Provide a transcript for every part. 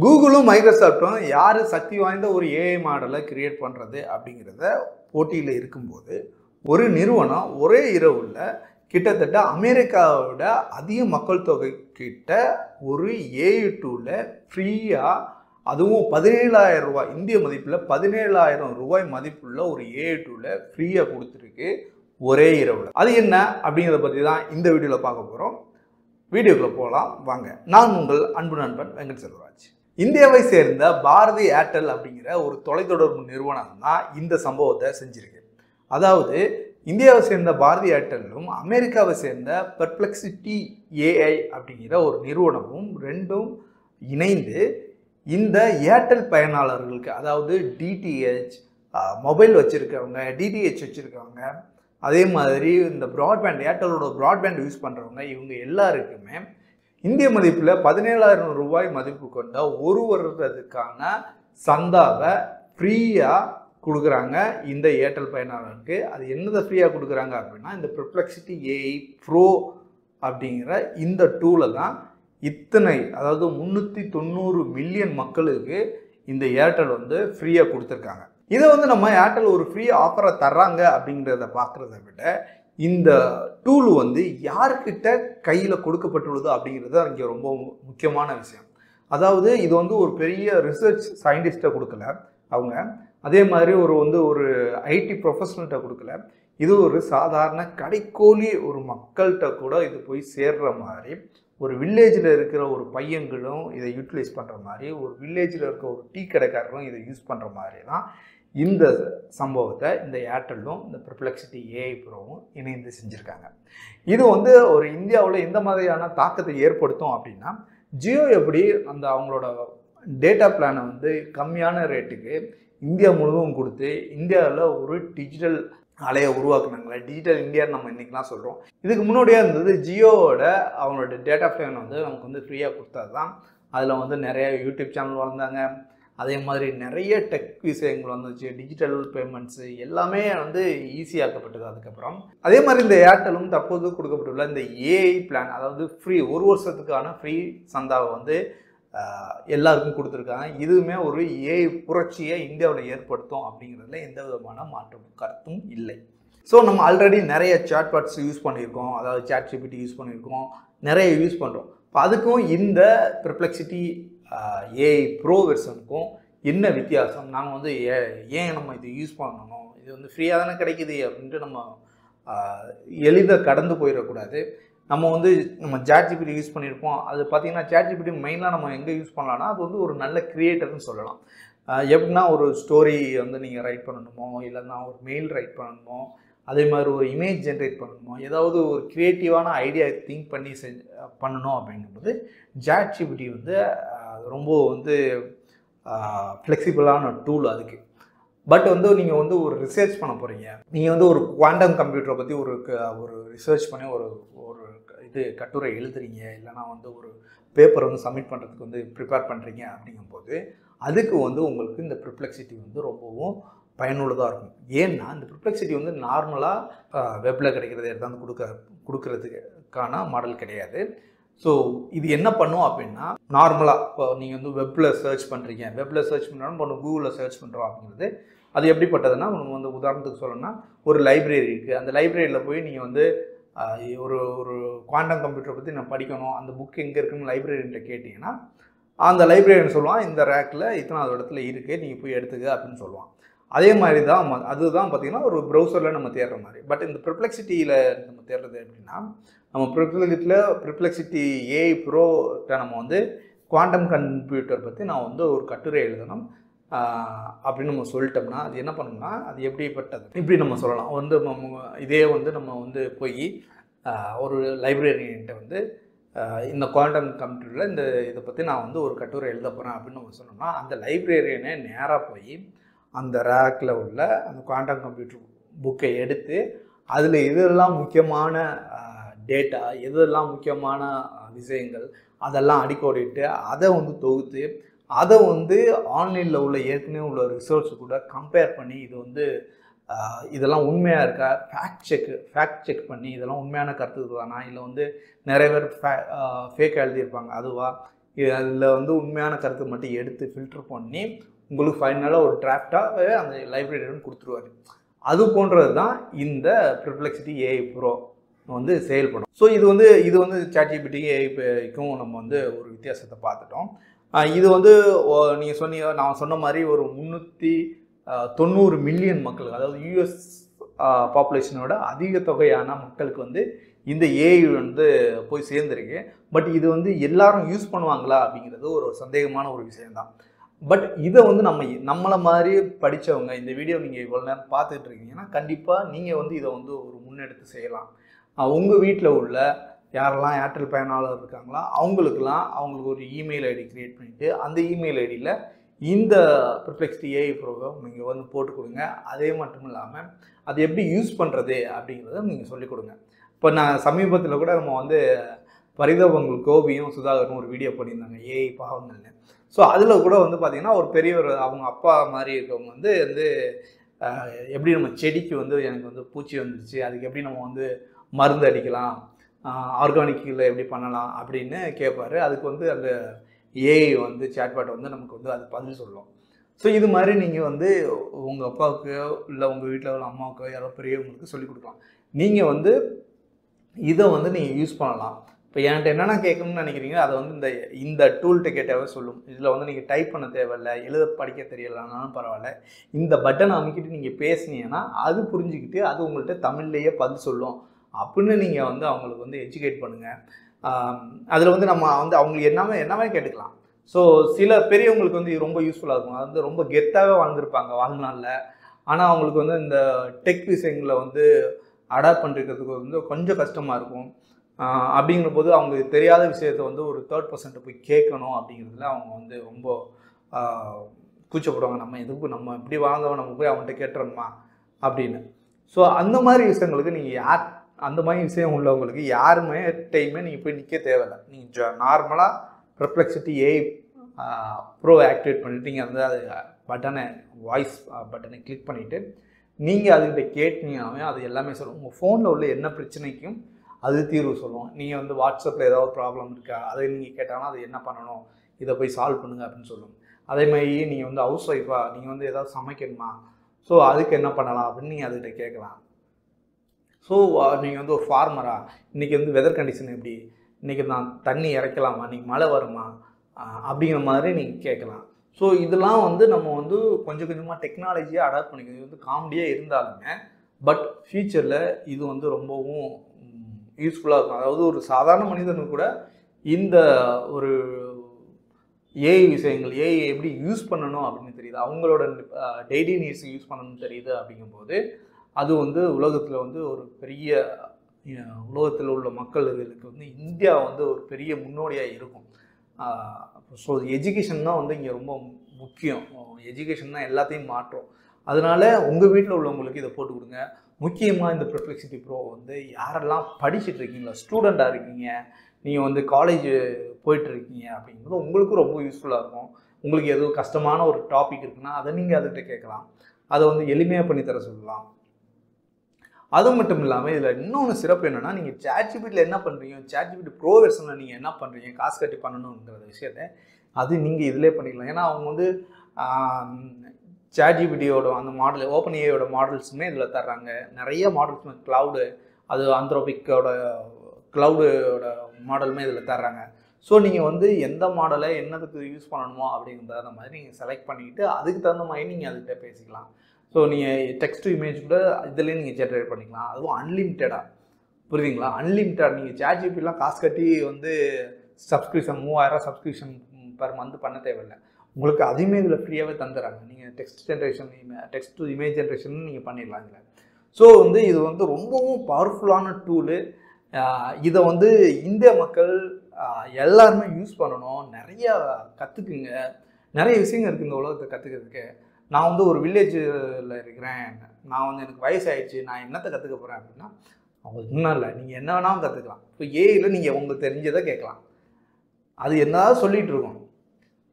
கூகுளும் மைக்ரோசாஃப்ட்டும் யார் சக்தி வாய்ந்த ஒரு ஏஐ மாடலை கிரியேட் பண்ணுறது அப்படிங்கிறத போட்டியில் இருக்கும்போது ஒரு நிறுவனம் ஒரே இரவில் கிட்டத்தட்ட அமெரிக்காவோட அதிக மக்கள் தொகை கிட்ட ஒரு ஏஐ டூலை ஃப்ரீயாக, அதுவும் 17,000 ரூபாய் இந்திய மதிப்பில் 17,000 ரூபாய் மதிப்புள்ள ஒரு ஏஐ டூலை ஃப்ரீயாக கொடுத்துருக்கு ஒரே இரவில். அது என்ன அப்படிங்கிறத பற்றி தான் இந்த வீடியோவில் பார்க்க போகிறோம். வீடியோக்குள்ளே போகலாம் வாங்க. நான் உங்கள் அன்பு நண்பன் வெங்கட் செல்வராஜ். இந்தியாவை சேர்ந்த பாரதி ஏர்டெல் அப்படிங்கிற ஒரு தொலைத்தொடர்பு நிறுவனம் தான் இந்த சம்பவத்தை செஞ்சிருக்கு. அதாவது இந்தியாவை சேர்ந்த பாரதி ஏர்டெல்லும் அமெரிக்காவை சேர்ந்த பெர்ப்ளெக்சிட்டி ஏஐ அப்படிங்கிற ஒரு நிறுவனமும் ரெண்டும் இணைந்து இந்த ஏர்டெல் பயனாளர்களுக்கு, அதாவது டிடிஹெச் மொபைல் வச்சுருக்கவங்க, டிடிஹெச் வச்சுருக்கவங்க, அதே மாதிரி இந்த ப்ராட்பேண்ட் ஏர்டெலோட ப்ராட்பேண்ட் யூஸ் பண்ணுறவங்க, இவங்க எல்லாருக்குமே இந்திய மதிப்பில் 17,000 ரூபாய் மதிப்பு கொண்ட ஒரு வருடத்துக்கான சந்தாவை ஃப்ரீயாக கொடுக்குறாங்க இந்த ஏர்டெல் பயனாளருக்கு. அது என்னதை ஃப்ரீயாக கொடுக்குறாங்க அப்படின்னா, இந்த பெர்ப்ளெக்சிட்டி ஏஐ ப்ரோ அப்படிங்கிற இந்த டூலை தான் அதாவது 390 மில்லியன் மக்களுக்கு இந்த ஏர்டெல் ஃப்ரீயாக கொடுத்துருக்காங்க. இதை நம்ம ஏர்டெல் ஒரு ஃப்ரீ ஆஃபரை தர்றாங்க அப்படிங்கிறத பார்க்குறத விட இந்த டூல் யார்கிட்ட கையில் கொடுக்கப்பட்டுள்ளது அப்படிங்கிறது இங்கே ரொம்ப முக்கியமான விஷயம். அதாவது இது ஒரு பெரிய ரிசர்ச் சயின்டிஸ்ட்டை கொடுக்கல அவங்க, அதே மாதிரி ஒரு ஐடி ப்ரொஃபஷனல்கிட்ட கொடுக்கல. இது ஒரு சாதாரண கடைக்கோழி ஒரு மக்கள்கிட்ட கூட இது போய் சேர்ற மாதிரி, ஒரு வில்லேஜில் இருக்கிற ஒரு பையன்களும் இதை யூட்டிலைஸ் பண்ணுற மாதிரி, ஒரு வில்லேஜில் இருக்க ஒரு டீ கடைக்காரரும் இதை யூஸ் பண்ணுற மாதிரி தான் இந்த சம்பவத்தை இந்த ஏர்டெல்லும் இந்த பெர்ப்ளெக்சிட்டி ஏஐ ப்ரோவும் இணைந்து செஞ்சுருக்காங்க. இது ஒரு இந்தியாவில் எந்த மாதிரியான தாக்கத்தை ஏற்படுத்தும் அப்படின்னா, ஜியோ எப்படி அவங்களோட டேட்டா பிளானை கம்மியான ரேட்டுக்கு இந்தியா முழுவதும் கொடுத்து இந்தியாவில் ஒரு டிஜிட்டல் அலையை உருவாக்குனாங்களே, டிஜிட்டல் இந்தியான்னு நம்ம இன்றைக்கெலாம் சொல்கிறோம். இதுக்கு முன்னாடியே இருந்தது ஜியோவோட அவங்களோட டேட்டா பிளான் நமக்கு ஃப்ரீயாக கொடுத்தது தான். அதில் நிறைய யூடியூப் சேனல் வளர்ந்தாங்க, அதே மாதிரி நிறைய டெக் விஷயங்கள் வந்துச்சு, டிஜிட்டல் பேமெண்ட்ஸு எல்லாமே ஈஸியாக்கப்பட்டது. அதுக்கப்புறம் அதே மாதிரி இந்த ஏர்டெலும் தற்போது கொடுக்கப்பட்டுள்ள இந்த ஏஐ பிளான், அதாவது ஃப்ரீ ஒரு வருஷத்துக்கான ஃப்ரீ சந்தாவை எல்லாருக்கும் கொடுத்துருக்காங்க. இதுவுமே ஒரு ஏஐ புரட்சியை இந்தியாவில் ஏற்படுத்தும் அப்படிங்கிறதுல எந்த விதமான மாற்றம் கருத்தும் இல்லை. ஸோ நம்ம ஆல்ரெடி நிறைய சாட்பாட்ஸ் யூஸ் பண்ணியிருக்கோம், அதாவது சாட்ஜிபிடி யூஸ் பண்ணியிருக்கோம், நிறைய யூஸ் பண்ணுறோம். இப்போ அதுக்கும் இந்த பெர்ப்ளெக்சிட்டி ஏஐ ப்ரோ வெர்ஷனுக்கும் என்ன வித்தியாசம்? நாங்கள் ஏன் நம்ம இது யூஸ் பண்ணணும், இது ஃப்ரீயாக தானே கிடைக்குது அப்படின்ட்டு நம்ம எளிதாக கடந்து போயிடக்கூடாது. நம்ம சாட்ஜிபிடி யூஸ் பண்ணியிருப்போம். அது பார்த்திங்கன்னா சாட்ஜிபிடி மெயினாக நம்ம எங்கே யூஸ் பண்ணலாம்னா, அது ஒரு நல்ல கிரியேட்டர்னு சொல்லலாம். எப்படின்னா ஒரு ஸ்டோரி நீங்கள் ரைட் பண்ணணுமோ, இல்லைன்னா ஒரு மெயில் ரைட் பண்ணணுமோ, அதே மாதிரி ஒரு இமேஜ் ஜென்ரேட் பண்ணணுமோ, ஏதாவது ஒரு க்ரியேட்டிவான ஐடியா திங்க் பண்ணி பண்ணணும் அப்படிங்கும்போது சாட்ஜிபிடி ரொம்ப ஃப்ளெக்சிபிளான டூல் அதுக்கு. பட் நீங்கள் ஒரு ரிசர்ச் பண்ண போகிறீங்க, நீங்கள் ஒரு குவாண்டம் கம்ப்யூட்டரை பற்றி ஒரு ரிசர்ச் பண்ணி ஒரு கட்டுரை எழுதுறீங்க, இல்லைனா ஒரு பேப்பரை சப்மிட் பண்ணுறதுக்கு ப்ரிப்பேர் பண்ணுறீங்க அப்படிங்கும்போது அதுக்கு உங்களுக்கு இந்த பெர்ப்ளெக்சிட்டி ரொம்பவும் பயனுள்ளதாக இருக்கும். ஏன்னா இந்த பெர்ப்ளெக்சிட்டி நார்மலாக வெப்பில் கிடைக்கிறத எடுத்தாந்து கொடுக்கறதுக்கான மாடல் கிடையாது. ஸோ இது என்ன பண்ணும் அப்படின்னா, நார்மலாக இப்போ நீங்கள் வெப்பில் சர்ச் பண்ணுறீங்க, வெப்பில் சர்ச் பண்ணுறோம், இப்போ கூகுளில் சர்ச் பண்ணுறோம் அப்படிங்கிறது அது எப்படிப்பட்டதுன்னா, நம்ம உதாரணத்துக்கு சொல்லணும்னா ஒரு லைப்ரரி இருக்குது. அந்த லைப்ரரியில் போய் நீங்கள் ஒரு குவாண்டம் கம்ப்யூட்டரை பற்றி நான் படிக்கணும், அந்த புக் எங்கே இருக்குன்னு லைப்ரரின்ட்ட கேட்டிங்கன்னா அந்த லைப்ரரின்னு சொல்லுவான், இந்த ரேக்கில் இத்தனாவது இடத்துல இருக்குது, நீங்கள் போய் எடுத்துக்க அப்படின்னு சொல்லுவான். அதே மாதிரி தான் அதுதான் பார்த்திங்கன்னா ஒரு ப்ரௌசரில் நம்ம தேடுற மாதிரி. பட் இந்த பெர்ப்ளெக்சிட்டியில் நம்ம தேடுறது எப்படின்னா, நம்ம பெர்ப்ளெக்சிட்டி ஏஐ ப்ரோட்ட நம்ம குவாண்டம் கம்ப்யூட்டர் பற்றி நான் ஒரு கட்டுரை எழுதணும் அப்படின்னு நம்ம சொல்லிட்டோம்னா அது என்ன பண்ணணும்னா, அது எப்படிப்பட்டது இப்படி நம்ம சொல்லலாம். இதே நம்ம போய் ஒரு லைப்ரரியன்ட்ட இந்த குவாண்டம் கம்ப்யூட்டரில் இதை பற்றி நான் ஒரு கட்டுரை எழுத போகிறேன் அப்படின்னு நம்ம சொன்னோம்னா, அந்த லைப்ரரியனே நேராக போய் அந்த ரேக்கில் உள்ள அந்த குவாண்டம் கம்ப்யூட்டர் புக்கை எடுத்து அதில் எதெல்லாம் முக்கியமான டேட்டா, எதெல்லாம் முக்கியமான விஷயங்கள் அதெல்லாம் அடிக்கோடிட்டு அதை தொகுத்து அதை ஆன்லைனில் உள்ள ஏற்கனவே உள்ள ரிசர்ச் கூட கம்பேர் பண்ணி இது இதெல்லாம் உண்மையாக இருக்கா, ஃபேக்ட் செக் பண்ணி இதெல்லாம் உண்மையான கருத்து தானா, இல்லை நிறைய பேர் ஃபேக் எழுதியிருப்பாங்க அதுவா, அதில் வந்து உண்மையான கருத்தை மட்டும் எடுத்து ஃபில்டர் பண்ணி உங்களுக்கு ஃபைனலாக ஒரு டிராஃப்டாக அந்த லைப்ரரியன் கொடுத்துருவாரு. அது போன்றது தான் இந்த பெர்ப்ளெக்சிட்டி ஏஐ ப்ரோ வந்து செயல்படும். ஸோ இது வந்து ChatGPT ஏஐக்கும் நம்ம வந்து ஒரு வித்தியாசத்தை பார்த்துட்டோம். இது வந்து நீங்கள் நான் சொன்ன மாதிரி ஒரு 390 மில்லியன் மக்கள், அதாவது யூஎஸ் பாப்புலேஷனோட அதிக தொகையான மக்களுக்கு வந்து இந்த ஏஐ வந்து போய் சேர்ந்துருக்கு. பட் இது வந்து எல்லாரும் யூஸ் பண்ணுவாங்களா அப்படிங்கிறது ஒரு சந்தேகமான ஒரு விஷயம்தான். பட் இதை வந்து நம்மளை மாதிரி படித்தவங்க இந்த வீடியோ நீங்கள் இவ்வளோ நேரம் பார்த்துட்டு இருக்கீங்கன்னா கண்டிப்பாக நீங்கள் வந்து இதை வந்து ஒரு முன்னெடுத்து செய்யலாம். உங்கள் வீட்டில் உள்ள யாரெல்லாம் ஏர்டெல் பயனாளர் இருக்காங்களா அவங்களுக்கு ஒரு இமெயில் ஐடி க்ரியேட் பண்ணிவிட்டு அந்த இமெயில் ஐடியில் இந்த பெர்ப்ளெக்சிட்டி ஏஐ ப்ரோக்ராம் நீங்கள் வந்து போட்டு கொடுங்க. அதே மட்டும் இல்லாமல் அது எப்படி யூஸ் பண்ணுறது அப்படிங்கிறத நீங்கள் சொல்லிக் கொடுங்க. இப்போ நான் சமீபத்தில் கூட நம்ம வந்து பரிதாபங்கள் கோபியும் சுதாகரும் ஒரு வீடியோ பண்ணியிருந்தாங்க ஏஐ பாவங்கள்னு. ஸோ அதில் கூட வந்து பார்த்திங்கன்னா ஒரு பெரியவர் அவங்க அப்பா மாதிரி இருக்கவங்க வந்து எப்படி நம்ம செடிக்கு வந்து எனக்கு வந்து பூச்சி வந்துருச்சு, அதுக்கு எப்படி நம்ம வந்து மருந்து அடிக்கலாம், ஆர்கானிக்கில் எப்படி பண்ணலாம் அப்படின்னு கேட்பார். அதுக்கு வந்து அந்த ஏஐ வந்து சேட்பாட் வந்து நமக்கு வந்து அது பதில் சொல்லும். ஸோ இது மாதிரி நீங்கள் வந்து உங்கள் அப்பாவுக்கோ இல்லை உங்கள் வீட்டில் உள்ள அம்மாவுக்கோ யாரோ பெரியவங்களுக்கு சொல்லிக் கொடுக்கலாம். நீங்கள் வந்து இதை வந்து நீங்கள் யூஸ் பண்ணலாம். இப்போ என்கிட்ட என்னென்ன கேட்கணும்னு நினைக்கிறீங்க அதை வந்து இந்த டூல்கிட்ட கேட்டாவே சொல்லும். இதில் வந்து நீங்கள் டைப் பண்ண தேவையில்லை, எழுத படிக்க தெரியலைனாலும் பரவாயில்ல, இந்த பட்டனை அமைக்கிட்டு நீங்கள் பேசுனீங்கன்னா அது புரிஞ்சுக்கிட்டு அது உங்கள்கிட்ட தமிழ்லேயே பதில் சொல்லும் அப்படின்னு நீங்கள் வந்து அவங்களுக்கு வந்து எஜுகேட் பண்ணுங்கள். அதில் வந்து நம்ம வந்து அவங்களுக்கு என்னவே கேட்டுக்கலாம். ஸோ சில பெரியவங்களுக்கு வந்து இது ரொம்ப யூஸ்ஃபுல்லாக இருக்கும். அது வந்து ரொம்ப கெத்தாகவே வாழ்ந்துருப்பாங்க வாழ்நாளில். ஆனால் அவங்களுக்கு வந்து இந்த டெக் விஷயங்களை வந்து அடாப்ட் பண்ணுறதுக்கு வந்து கொஞ்சம் கஷ்டமாக இருக்கும். அப்படிங்கிற போது அவங்களுக்கு தெரியாத விஷயத்த வந்து ஒரு தேர்ட் பர்சன்ட்டை போய் கேட்கணும் அப்படிங்கிறதுல அவங்க வந்து ரொம்ப கூச்சப்படுவாங்க. நம்ம இப்படி வாழ்ந்தவன் நம்ம போய் அவன்கிட்ட கேட்டுறோமா அப்படின்னு. ஸோ அந்த மாதிரி விஷயங்களுக்கு நீங்கள் அந்த மாதிரி விஷயம் உள்ளவங்களுக்கு யாருமே நீங்கள் போய் நிற்க தேவையில்லை. நீங்கள் நார்மலாக பெர்ப்ளெக்சிட்டி ஏஐ ப்ரோ ஆக்டிவேட் பண்ணிவிட்டு நீங்கள் வந்து அது வாய்ஸ் பட்டனை கிளிக் பண்ணிவிட்டு நீங்கள் அதுக்கிட்ட கேட்டீங்கன்னாவே அது எல்லாமே சொல்லும். உங்கள் ஃபோனில் உள்ள என்ன பிரச்சனைக்கும் அது தீர்வு சொல்லும். நீங்கள் வந்து வாட்ஸ்அப்பில் ஏதாவது ப்ராப்ளம் இருக்கா அதை நீங்கள் கேட்டாங்கன்னா அது என்ன பண்ணணும், இதை போய் சால்வ் பண்ணுங்கள் அப்படின்னு சொல்லும். அதே மாதிரி நீங்கள் வந்து ஹவுஸ் ஒய்ஃபாக நீங்கள் வந்து ஏதாவது சமைக்கணுமா, ஸோ அதுக்கு என்ன பண்ணலாம் அப்படின்னு நீங்கள் அதுக்கிட்ட கேட்கலாம். ஸோ நீங்கள் வந்து ஒரு ஃபார்மரா, இன்றைக்கி வந்து வெதர் கண்டிஷன் எப்படி, இன்றைக்கி நான் தண்ணி இறைக்கலாமா, இன்றைக்கி மழை வருமா அப்படிங்கிற மாதிரி நீங்கள் கேட்கலாம். ஸோ இதெல்லாம் வந்து நம்ம வந்து கொஞ்சம் கொஞ்சமாக டெக்னாலஜியை அடாப்ட் பண்ணிக்கணும். இது வந்து காமெடியாக இருந்தாலுமே பட் ஃபியூச்சரில் இது வந்து ரொம்பவும் யூஸ்ஃபுல்லாக இருக்கும். அதாவது ஒரு சாதாரண மனிதனுக்கு கூட இந்த ஒரு ஏஐ விஷயங்கள் ஏஐ எப்படி யூஸ் பண்ணணும் அப்படின்னு தெரியுது, அவங்களோட டெய்லி நீட்ஸ் யூஸ் பண்ணணும்னு தெரியுது. அப்படிங்கும்போது அது வந்து உலகத்தில் வந்து ஒரு பெரிய உலகத்தில் உள்ள மக்களுக்கு வந்து இந்தியா வந்து ஒரு பெரிய முன்னோடியாக இருக்கும். ஸோ எஜுகேஷன் தான் வந்து இங்கே ரொம்ப முக்கியம். எஜுகேஷன் தான் எல்லாத்தையும் மாற்றும். அதனால் உங்கள் வீட்டில் உள்ளவங்களுக்கு இதை போட்டு கொடுங்க. முக்கியமாக இந்த பெர்ப்ளெக்சிட்டி ப்ரோ வந்து யாரெல்லாம் படிச்சுட்டு இருக்கீங்களா, ஸ்டூடெண்ட்டாக இருக்கீங்க, நீங்கள் வந்து காலேஜ் போயிட்டுருக்கீங்க அப்படிங்கிறது உங்களுக்கும் ரொம்ப யூஸ்ஃபுல்லாக இருக்கும். உங்களுக்கு எதுவும் கஷ்டமான ஒரு டாபிக் இருக்குன்னா அதை நீங்கள் அதுகிட்ட கேட்கலாம். அதை வந்து எளிமையாக பண்ணித்தர சொல்லலாம். அது மட்டும் இல்லாமல் இதில் இன்னொன்று சிறப்பு என்னென்னா, நீங்கள் ChatGPTல என்ன பண்ணுறீங்க, ChatGPT ப்ரோ வெர்ஷனில் நீங்கள் என்ன பண்ணுறீங்க, காசு கட்டி பண்ணணுங்கிற விஷயத்தை அது நீங்கள் இதிலே பண்ணிக்கலாம். ஏன்னா அவங்க வந்து ChatGPTயோட அந்த மாடல் ஓப்பன் ஏஐயோட மாடல்ஸுமே இதில் தர்றாங்க. நிறைய மாடல்ஸுமே க்ளவுடு, அது ஆந்த்ரோபிக்கோட க்ளவுடோட மாடலுமே இதில் தர்றாங்க. ஸோ நீங்கள் வந்து எந்த மாடலை என்னதுக்கு யூஸ் பண்ணணுமோ அப்படிங்கிற மாதிரி நீங்கள் செலக்ட் பண்ணிக்கிட்டு அதுக்கு தகுந்த மாதிரி நீங்கள் அதுக்கிட்ட பேசிக்கலாம். ஸோ நீங்கள் டெக்ஸ்ட் இமேஜ் கூட இதுலேயே நீங்கள் ஜென்ரேட் பண்ணிக்கலாம். அதுவும் அன்லிமிட்டடாக, புரியுதுங்களா? அன்லிமிட்டட். நீங்கள் ChatGPTலாம் காசு கட்டி வந்து சப்ஸ்கிரிப்ஷன் 3000 சப்ஸ்கிரிப்ஷன் பர் மந்த் பண்ண தேவையில்லை. உங்களுக்கு அதையுமே இதில் ஃப்ரீயாகவே தந்துடுறாங்க. நீங்கள் டெக்ஸ்ட் டு இமேஜ் ஜென்ரேஷன் நீங்கள் பண்ணிடலாம் இதில். ஸோ வந்து இது வந்து ரொம்பவும் பவர்ஃபுல்லான டூலு. இதை வந்து இந்திய மக்கள் எல்லாருமே யூஸ் பண்ணணும். நிறையா கற்றுக்குங்க. நிறைய விஷயங்கள் இருக்குது இந்த உலகத்தை கற்றுக்கிறதுக்கு. நான் வந்து ஒரு வில்லேஜில் இருக்கிறேன், நான் வந்து எனக்கு வயசாகிடுச்சு, நான் என்னத்தை கற்றுக்க போகிறேன் அப்படின்னா அவங்களுக்கு இன்னும் இல்லை, நீங்கள் என்ன வேணாலும் கற்றுக்கலாம். இப்போ ஏஐயில் நீங்கள் உங்களுக்கு தெரிஞ்சதை கேட்கலாம், அது என்னதான் சொல்லிகிட்டு இருக்கோம்.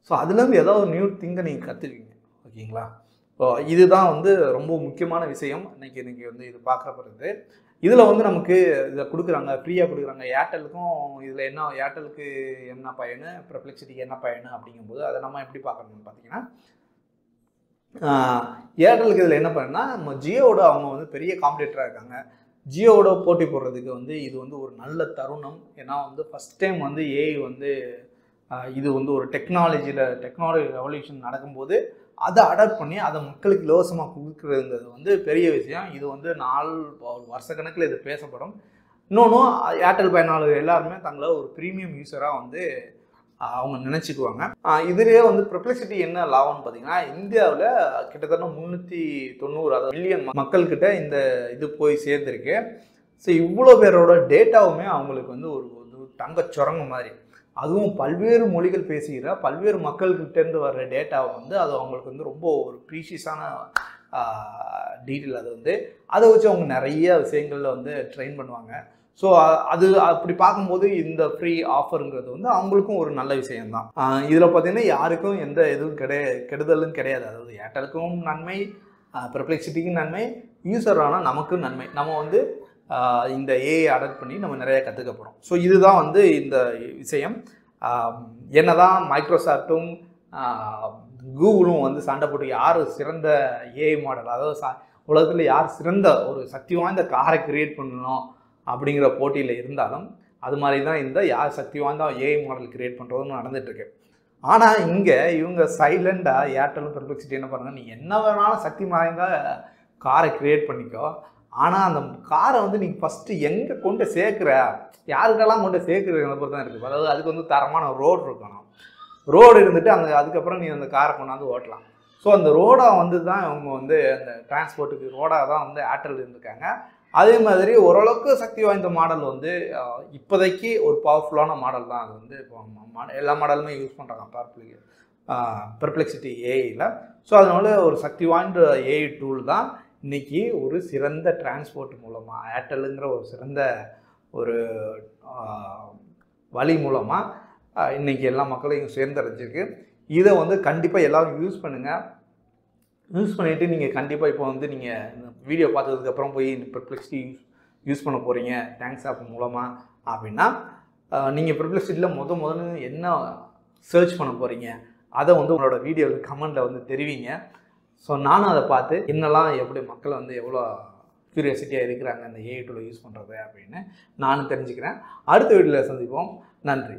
ஸோ அதுலேருந்து ஏதாவது நியூ திங்கை நீங்கள் கற்றுக்குவீங்க. ஓகேங்களா? ஸோ இதுதான் வந்து ரொம்ப முக்கியமான விஷயம் இன்றைக்கி வந்து இது பார்க்கப்படுறது. இதில் வந்து நமக்கு இதை கொடுக்குறாங்க, ஃப்ரீயாக கொடுக்குறாங்க. ஏர்டெலுக்கும் இதில் என்ன, ஏர்டெலுக்கு என்ன பயனு, பெர்ப்ளெக்சிட்டிக்கு என்ன பயனு அப்படிங்கும்போது அதை நம்ம எப்படி பார்க்கணும்னு பார்த்தீங்கன்னா, ஏர்டெலுக்கு இதில் என்ன பண்ணுன்னா, நம்ம ஜியோவோட அவங்க வந்து பெரிய காம்படிட்டராக இருக்காங்க. ஜியோவோட போட்டி போடுறதுக்கு வந்து இது வந்து ஒரு நல்ல தருணம். ஏன்னா வந்து ஃபஸ்ட் டைம் வந்து ஏஐ வந்து இது வந்து ஒரு டெக்னாலஜி ரெவல்யூஷன் நடக்கும்போது அதை அடாப்ட் பண்ணி அதை மக்களுக்கு இலவசமாக கொடுக்குறதுங்கிறது வந்து பெரிய விஷயம். இது வந்து வருஷக்கணக்கில் இது பேசப்படும். இன்னொன்று, ஏர்டெல் பயனாளர்கள் எல்லாருமே தங்களை ஒரு ப்ரீமியம் யூஸராக வந்து அவங்க நினச்சிக்குவாங்க. இதுலேயே வந்து பெர்ப்ளெக்சிட்டி என்ன லாபம்னு பார்த்தீங்கன்னா, இந்தியாவில் கிட்டத்தட்ட 390 அதாவது மில்லியன் மக்கள்கிட்ட இந்த இது போய் சேர்ந்துருக்கு. ஸோ இவ்வளோ பேரோட டேட்டாவுமே அவங்களுக்கு வந்து ஒரு தங்கச் சுரங்கம் மாதிரி. அதுவும் பல்வேறு மொழிகள் பேசுகிற பல்வேறு மக்கள்கிட்டேருந்து வர்ற டேட்டாவை வந்து அது அவங்களுக்கு வந்து ரொம்ப ஒரு ப்ரீஷியஸான டீட்டெயில். அது வந்து அதை வச்சு அவங்க நிறைய விஷயங்களில் வந்து ட்ரெயின் பண்ணுவாங்க. ஸோ அது அப்படி பார்க்கும்போது இந்த ஃப்ரீ ஆஃபருங்கிறது வந்து அவங்களுக்கும் ஒரு நல்ல விஷயம்தான். இதில் பார்த்தீங்கன்னா யாருக்கும் எந்த இதுவும் கெடுதலும் கிடையாது. அதாவது ஏர்டெலுக்கும் நன்மை, பெர்ப்ளெக்சிட்டிக்கும் நன்மை, யூஸரான நமக்கும் நன்மை. நம்ம வந்து இந்த ஏஐ அடாப்ட் பண்ணி நம்ம நிறைய கற்றுக்க போகிறோம். ஸோ இதுதான் வந்து இந்த விஷயம். என்னதான் மைக்ரோசாஃப்ட்டும் கூகுளும் வந்து சண்டை போட்டு யார் சிறந்த ஏஐ மாடல், அதாவது உலகத்தில் யார் சிறந்த ஒரு சக்தி வாய்ந்த காரை கிரியேட் பண்ணணும் அப்படிங்கிற போட்டியில் இருந்தாலும், அது மாதிரி தான் இந்த யார் சக்தி வாய்ந்த ஏஐ மாடல் கிரியேட் பண்ணுறதுன்னு நடந்துகிட்ருக்கு. ஆனால் இங்கே இவங்க சைலண்டாக ஏர்டெலும் பெர்ப்ளெக்சிட்டி என்ன பண்ணுறாங்க, நீ என்ன வேணாலும் சக்தி வாய்ந்த காரை கிரியேட் பண்ணிக்கோ, ஆனால் அந்த காரை வந்து நீங்கள் ஃபஸ்ட்டு எங்கே கொண்டு சேர்க்குற, யாருக்கெல்லாம் கொண்டு சேர்க்குறத பொறுத்து தான் இருக்குது. அதாவது அதுக்கு வந்து தரமான ரோடு இருக்கணும். ரோடு இருந்துட்டு அதுக்கப்புறம் நீ அந்த காரை கொண்டாந்து ஓட்டலாம். ஸோ அந்த ரோடாக வந்து தான் இவங்க வந்து அந்த டிரான்ஸ்போர்ட்டுக்கு ரோடாக தான் வந்து ஏர்டெல் இருந்திருக்காங்க. அதே மாதிரி ஓரளவுக்கு சக்தி வாய்ந்த மாடல் வந்து இப்போதைக்கு ஒரு பவர்ஃபுல்லான மாடல் தான். அது வந்து இப்போ எல்லா மாடலுமே யூஸ் பண்ணுறாங்க பெர்ப்ளெக்சிட்டி ஏஐயில். ஸோ அதனால ஒரு சக்தி வாய்ந்த ஏஐ டூல் தான் இன்றைக்கி ஒரு சிறந்த டிரான்ஸ்போர்ட் மூலமாக, ஏர்டெல்லுங்கிற ஒரு சிறந்த ஒரு வழி மூலமாக இன்றைக்கி எல்லா மக்களையும் சேர்ந்தடைஞ்சிருக்கு. இதை வந்து கண்டிப்பாக எல்லோரும் யூஸ் பண்ணுங்கள். யூஸ் பண்ணிவிட்டு நீங்கள் கண்டிப்பாக இப்போ வந்து நீங்கள் வீடியோ பார்த்ததுக்கப்புறம் போய் பெர்ப்ளெக்சிட்டி யூஸ் பண்ண போகிறீங்க தேங்க்ஸ் ஆப் மூலமாக அப்படின்னா, நீங்கள் பெர்ப்ளெக்சிட்டியில் முதல்ல என்ன சர்ச் பண்ண போகிறீங்க அதை வந்து உங்களோட வீடியோவில் கமெண்ட்டில் வந்து தெரிவிங்க. ஸோ நானும் அதை பார்த்து என்னெல்லாம் எப்படி மக்கள் வந்து எவ்வளோ க்யூரியாசிட்டியாக இருக்கிறாங்க இந்த ஏஐ டூலை யூஸ் பண்ணுறது அப்படின்னு நானும் தெரிஞ்சுக்கிறேன். அடுத்த வீடியோவில் சந்திப்போம். நன்றி.